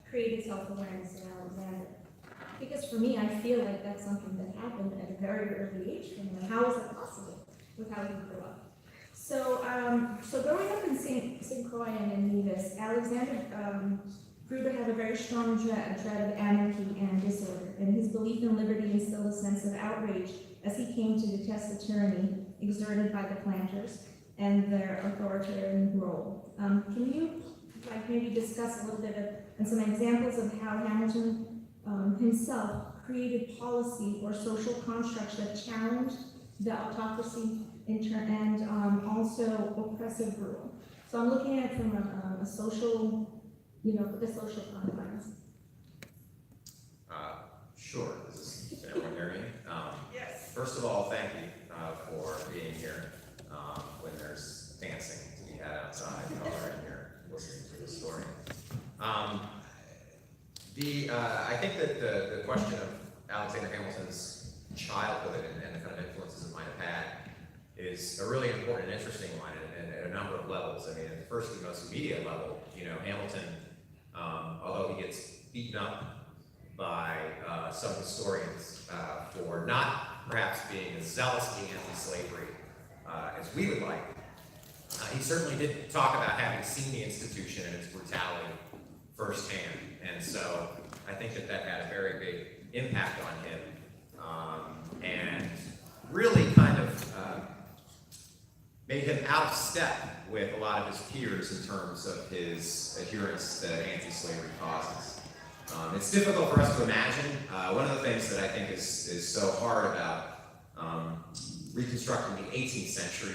created self-awareness in Alexander. Because for me, I feel like that's something that happened at a very early age for him. How is that possible with how he grew up? So, so growing up in St. Croix and in Nevis, Alexander grew to have a very strong dread of anarchy and disorder, and his belief in liberty instilled a sense of outrage as he came to detest the tyranny exerted by the planters and their authoritarian role. Can you maybe discuss a little bit of, and some examples of how Hamilton himself created policy or social constructs that challenged the autocracy and also oppressive rule? So I'm looking at it from a social, the social confines. Sure. Does everyone hear me? Yes. First of all, thank you for being here when there's dancing to be had outside. Y'all are in here listening to the story. I think that the question of Alexander Hamilton's childhood and the kind of influences it might have had is a really important and interesting one at a number of levels. I mean, at the first and most immediate level, Hamilton, although he gets beaten up by some historians for not perhaps being as zealously anti-slavery as we would like, he certainly did talk about having seen the institution and its brutality firsthand. And so I think that had a very big impact on him and really kind of made him out of step with a lot of his peers in terms of his adherence to anti-slavery causes. It's difficult for us to imagine. One of the things that I think is so hard about reconstructing the 18th century,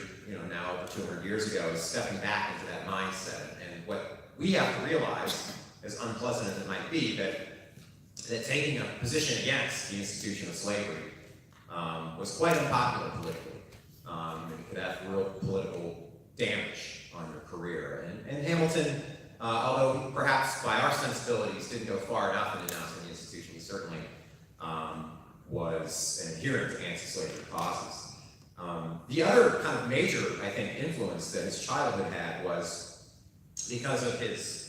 now over 200 years ago, is stepping back into that mindset. And what we have to realize, as unpleasant as it might be, that taking a position against the institution of slavery was quite unpopular politically. It could have real political damage on your career. And Hamilton, although perhaps by our sensibilities didn't go far enough in denouncing the institution, he certainly was an adherent to anti-slavery causes. The other kind of major, I think, influence that his childhood had was because of his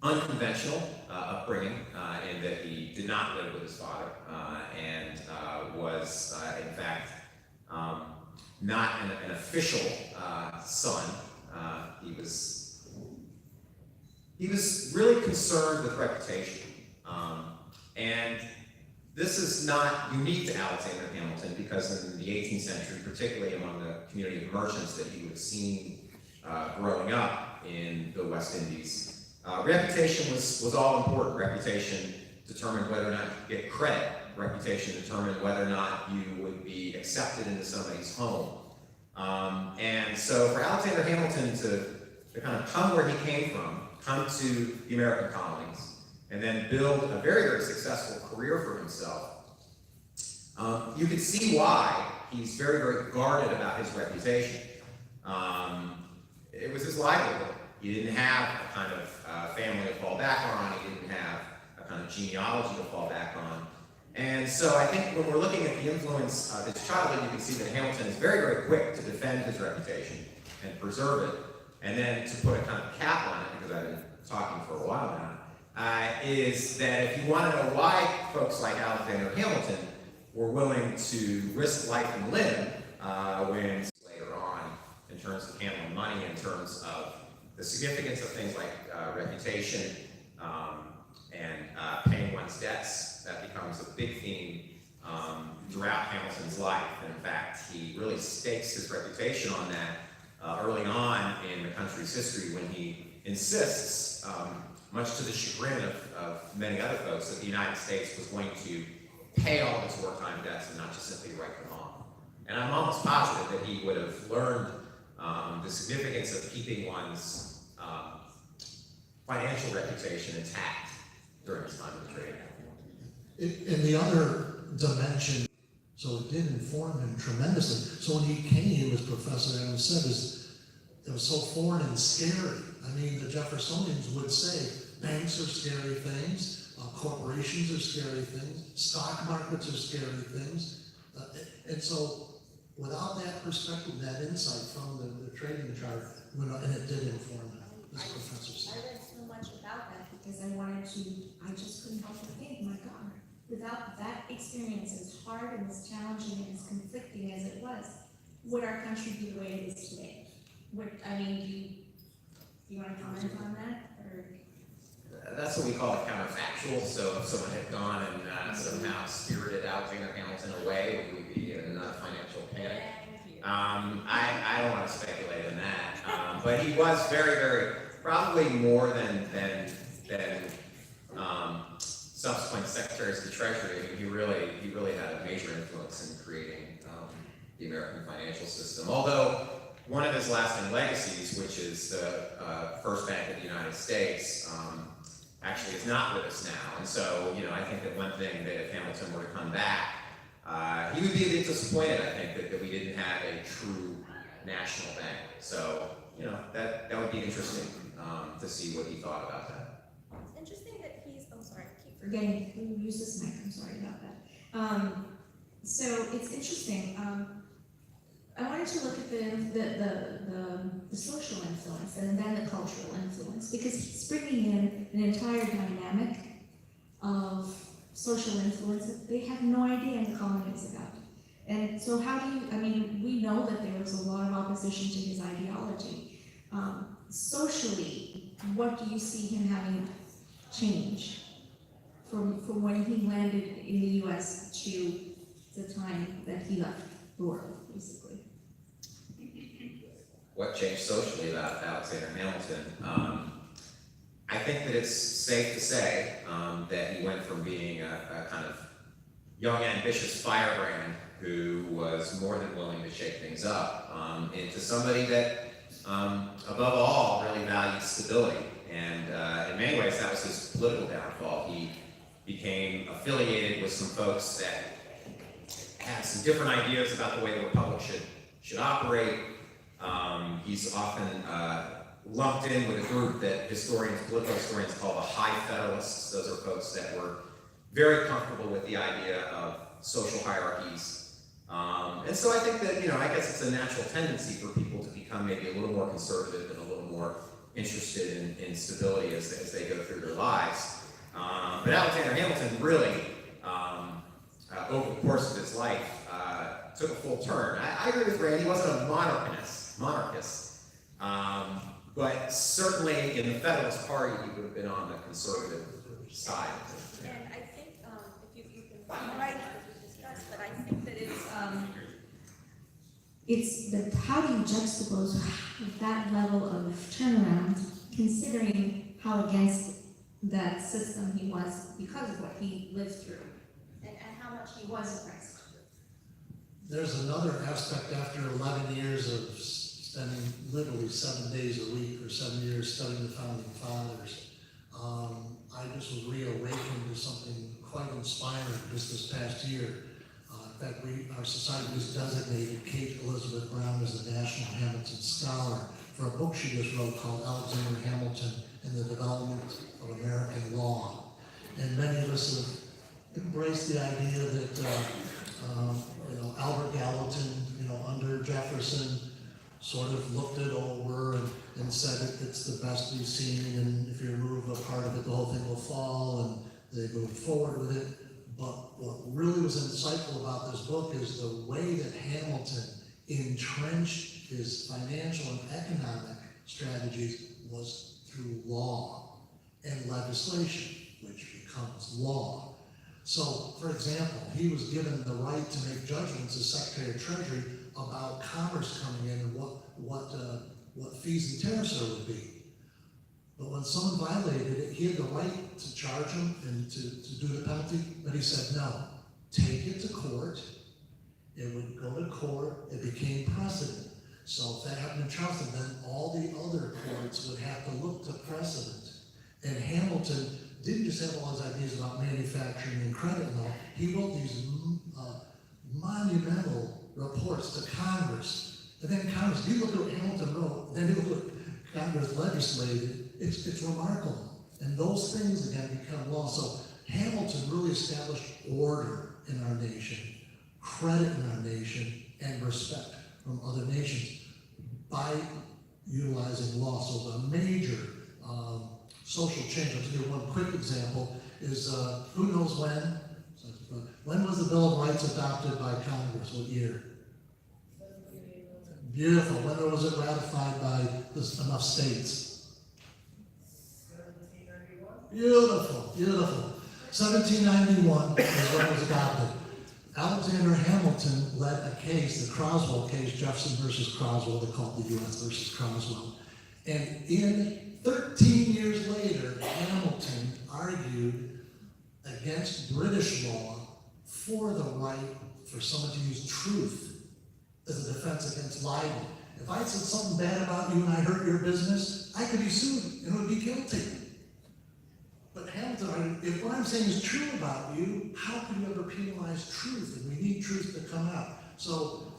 unconventional upbringing, in that he did not live with his father and was, in fact, not an official son. He was really concerned with reputation, and this is not unique to Alexander Hamilton, because in the 18th century, particularly among the community of merchants that he would have seen growing up in the West Indies, reputation was all important. Reputation determined whether or not you get credit. Reputation determined whether or not you would be accepted into somebody's home. And so for Alexander Hamilton to kind of come where he came from, come to the American colonies, and then build a very, very successful career for himself, you can see why he's very, very guarded about his reputation. It was his livelihood. He didn't have a kind of family to fall back on. He didn't have a kind of genealogy to fall back on. And so I think when we're looking at the influence of his childhood, you can see that Hamilton is very, very quick to defend his reputation and preserve it. And then to put a kind of cap on it, because I've been talking for a while now, is that if you want to know why folks like Alexander Hamilton were willing to risk life and limb when later on, in terms of handling money, in terms of the significance of things like reputation and paying one's debts, that becomes a big theme throughout Hamilton's life. And in fact, he really stakes his reputation on that early on in the country's history, when he insists, much to the chagrin of many other folks, that the United States was going to pay all of its wartime debts and not just simply write them off. And I'm almost positive that he would have learned the significance of keeping one's financial reputation intact during his time in the trade. In the other dimension, so it did inform him tremendously. So when he came, as Professor Adams said, it was so foreign and scary. I mean, the Jeffersonians would say, banks are scary things, corporations are scary things, stock markets are scary things. And so without that perspective, that insight from the trading chart, and it did inform him, as Professor said. without that experience, as hard and as challenging and as conflicting as it was, would our country be the way it is today? Do you want to comment on that, or? That's what we call a counterfactual. So if someone had gone and somehow spirited Alexander Hamilton away, we would be in a financial panic. I don't want to speculate in that, but he was very, very, probably more than subsequent secretaries of the Treasury. I mean, he really had a major influence in creating the American financial system. Although one of his lasting legacies, which is the first bank of the United States, actually is not with us now. And so, I think that one thing that if Hamilton were to come back, he would be a bit disappointed, I think, that we didn't have a true national bank. So, that would be interesting to see what he thought about that. It's interesting that he's, I'm sorry, I keep forgetting who used this mic, I'm sorry about that. So it's interesting, I wanted to look at the social influence and then the cultural influence, because he's bringing in an entire dynamic of social influence that they have no idea in the colonies about. And so we know that there was a lot of opposition to his ideology. Socially, what do you see him having change from when he landed in the US to the time that he left the world, basically? What changed socially about Alexander Hamilton? I think that it's safe to say that he went from being a kind of young, ambitious firebrand who was more than willing to shake things up into somebody that, above all, really valued stability. And in many ways, that was his political downfall. He became affiliated with some folks that had some different ideas about the way the republic should operate. He's often lumped in with a group that political historians call the High Federalists. Those are folks that were very comfortable with the idea of social hierarchies. And so I think that, I guess it's a natural tendency for people to become maybe a little more conservative and a little more interested in stability as they go through their lives. But Alexander Hamilton really, over the course of his life, took a full turn. I agree with Ray, he wasn't a monarchist, but certainly in the Federalist Party, he would have been on the conservative side. And I think, if you can write as we discussed, but I think that it's that how do you juxtapose that level of turnaround, considering how against that system he was because of what he lived through, and how much he was oppressed. There's another aspect after 11 years of spending literally 7 days a week or 7 years studying the Founding Fathers. I just was reawakened to something quite inspiring just this past year. In fact, our society just designated Kate Elizabeth Brown as the National Hamilton Scholar for a book she just wrote called Alexander Hamilton and the Development of American Law. And many of us have embraced the idea that Albert Gallatin, under Jefferson, sort of looked it over and said it's the best we've seen, and if you remove a part of it, the whole thing will fall, and they moved forward with it. But what really was insightful about this book is the way that Hamilton entrenched his financial and economic strategies was through law and legislation, which becomes law. So, for example, he was given the right to make judgments as Secretary of Treasury about commerce coming in and what fees and tariffs there would be. But when someone violated it, he had the right to charge them and to do the penalty, but he said, no, take it to court. It would go to court, it became precedent. So if that happened in Charleston, then all the other courts would have to look to precedent. And Hamilton didn't just have all his ideas about manufacturing and credit law, he wrote these monumental reports to Congress. And then Congress, you look at what Hamilton wrote, then you look at what Congress legislated, it's remarkable. And those things again become law. So Hamilton really established order in our nation, credit in our nation, and respect from other nations by utilizing law. So it's a major social change. I'll give you one quick example is who knows when, When was the Bill of Rights adopted by Congress? What year? Beautiful. When was it ratified by enough states? 1791. Beautiful, beautiful. 1791 is when it was adopted. Alexander Hamilton led a case, the Croswell case, Jefferson versus Croswell, they call it the U.S. versus Croswell. And in 13 years later, Hamilton argued against British law for the right for someone to use truth as a defense against libel. If I said something bad about you and I hurt your business, I could be sued and would be guilty. But Hamilton argued, if what I'm saying is true about you, how can you ever penalize truth? And we need truth to come out. So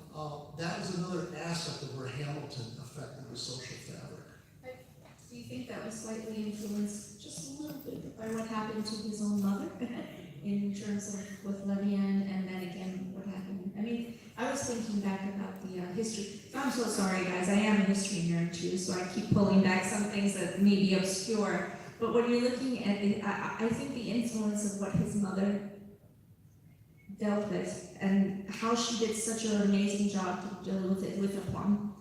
that was another aspect of where Hamilton affected the social fabric. Do you think that was slightly influenced, just a little bit, by what happened to his own mother in terms of with Levian, and then again what happened? I mean, I was thinking back about the history. I'm so sorry, guys. I am a history nerd too, so I keep pulling back some things that may be obscure. But when you're looking at it, I think the influence of what his mother dealt with and how she did such an amazing job to deal with it with aplomb.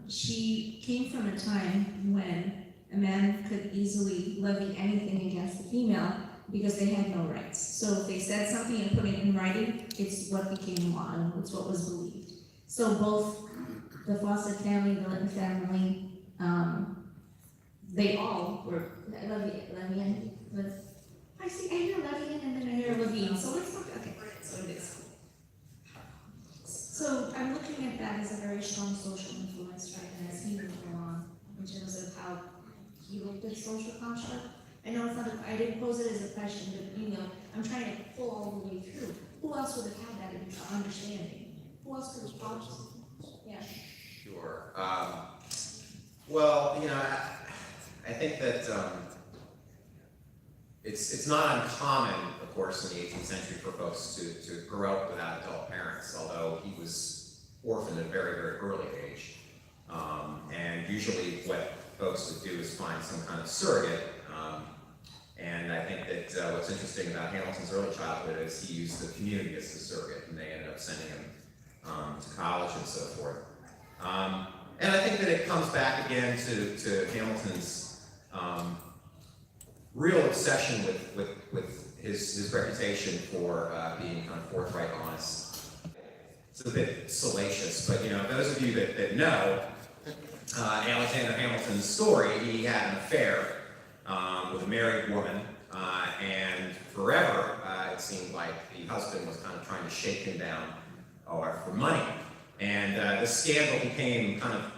She came from a time when a man could easily levy anything against a female because they had no rights. So if they said something and put it in writing, it's what became law and it's what was believed. So both the Fawcett family, the Linton family, they all were Levian. I see, I hear Levian and then I hear Levine. So let's look. Okay, so it is. So I'm looking at that as a very strong social influence, right? And as he moved along in terms of how he looked at social construct. I know it's not. I didn't pose it as a question, but I'm trying to pull all the way through. Who else would have had that understanding? Who else could have taught us? Yeah. Sure. Well, I think that it's not uncommon, of course, in the 18th century for folks to grow up without adult parents, although he was orphaned at a very, very early age. And usually what folks would do is find some kind of surrogate. And I think that what's interesting about Hamilton's early childhood is he used the community as the surrogate, and they ended up sending him to college and so forth. And I think that it comes back again to Hamilton's real obsession with his reputation for being kind of forthright, honest. It's a bit salacious, but those of you that know Alexander Hamilton's story, he had an affair with a married woman, and forever it seemed like the husband was kind of trying to shake him down for money. And this scandal became kind of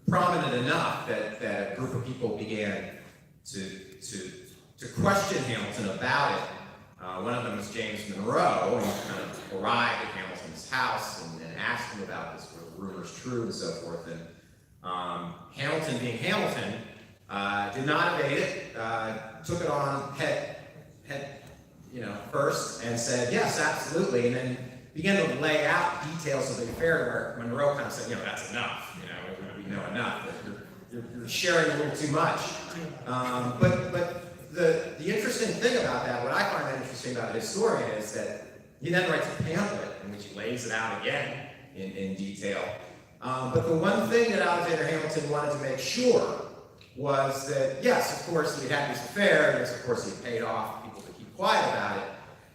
prominent enough that a group of people began to question Hamilton about it. One of them was James Monroe, who kind of arrived at Hamilton's house and asked him about this, were the rumors true and so forth. And Hamilton, being Hamilton, did not evade it, took it on head first and said, yes, absolutely, and then began to lay out details of the affair where Monroe kind of said, that's enough, we know enough, you're sharing a little too much. But the interesting thing about that, what I find that interesting about the historian is that he then writes a pamphlet in which he lays it out again in detail. But the one thing that Alexander Hamilton wanted to make sure was that, yes, of course, he had this affair, yes, of course, he paid off people to keep quiet about it,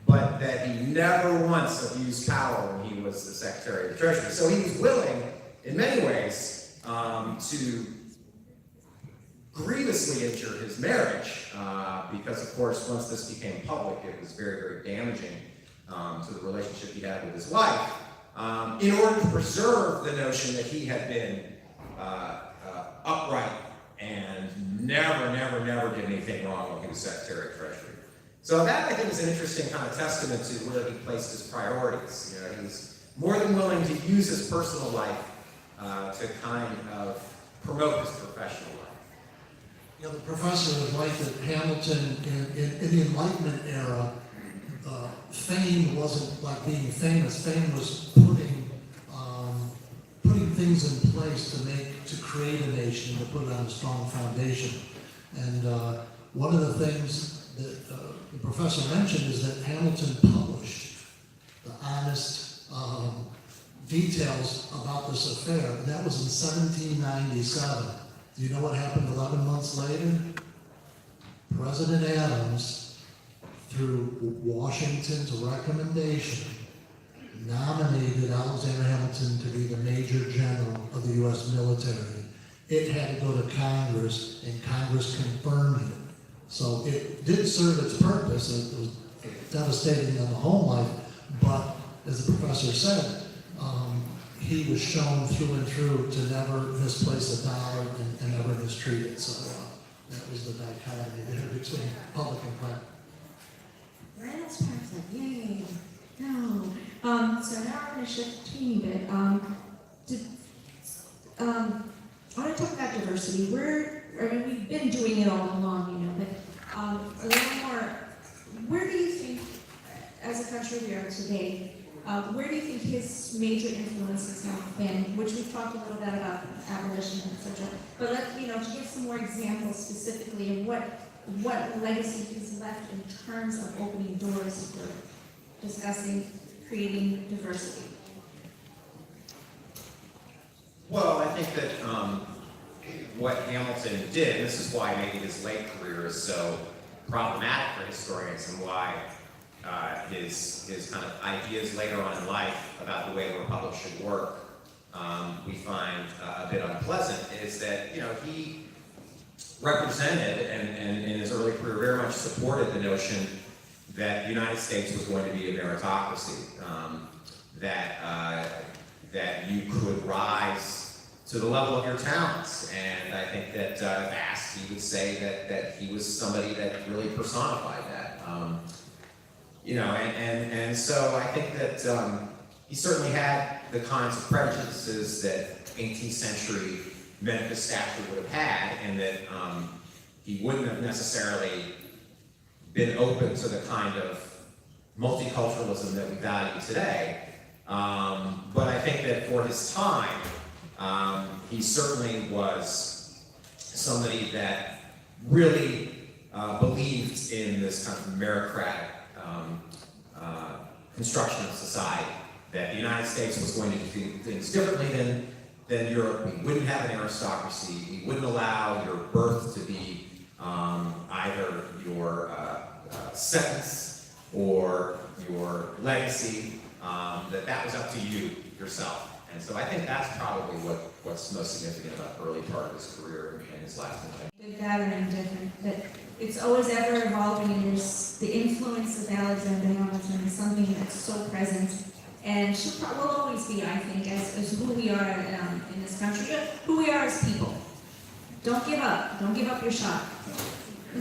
but that he never once abused power when he was the Secretary of the Treasury. So he was willing, in many ways, to grievously injure his marriage, because, of course, once this became public, it was very, very damaging to the relationship he had with his wife, in order to preserve the notion that he had been upright and never did anything wrong when he was Secretary of Treasury. So that, I think, is an interesting kind of testament to where he placed his priorities. He was more than willing to use his personal life to kind of promote his professional life. The professor was right that Hamilton, in the Enlightenment era, fame wasn't like being famous. Fame was putting things in place to create a nation, to put it on a strong foundation. And one of the things that the professor mentioned is that Hamilton published the honest details about this affair, and that was in 1797. Do you know what happened 11 months later? President Adams, through Washington's recommendation, nominated Alexander Hamilton to be the Major General of the U.S. military. It had to go to Congress, and Congress confirmed it. So it did serve its purpose. It was devastating on the home life, but as the professor said, he was shown through and through to never misplace a dollar and never mistreat it. So that was the dichotomy there between public and private. That's perfect. Yay. No. So now I'm going to shift a teeny bit. I want to talk about diversity. We've been doing it all along, but a little more. Where do you think, as a country we are today, where do you think his major influences have been? Which we've talked a little bit about abolition, etc. But to give some more examples specifically of what legacy he's left in terms of opening doors for discussing creating diversity. Well, I think that what Hamilton did, and this is why maybe his late career is so problematic for historians and why his kind of ideas later on in life about the way the Republic should work, we find a bit unpleasant, is that, he represented and in his early career very much supported the notion that the United States was going to be a meritocracy, that you could rise to the level of your talents. And I think that if asked, he would say that he was somebody that really personified that. And so I think that he certainly had the kinds of prejudices that 18th century Memphis stature would have had, and that he wouldn't have necessarily been open to the kind of multiculturalism that we value today. But I think that for his time, he certainly was somebody that really believed in this kind of meritocratic construction of society, that the United States was going to do things differently than Europe. We wouldn't have an aristocracy. We wouldn't allow your birth to be either your sentence or your legacy, that was up to you yourself. And so I think that's probably what's most significant about the early part of his career and his last life. Good gathering, different. That it's always ever evolving, and there's the influence of Alexander Hamilton is something that's so present, and will always be, I think, as who we are in this country, who we are as people. Don't give up. Don't give up your shot.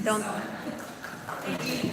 Don't. Thank you.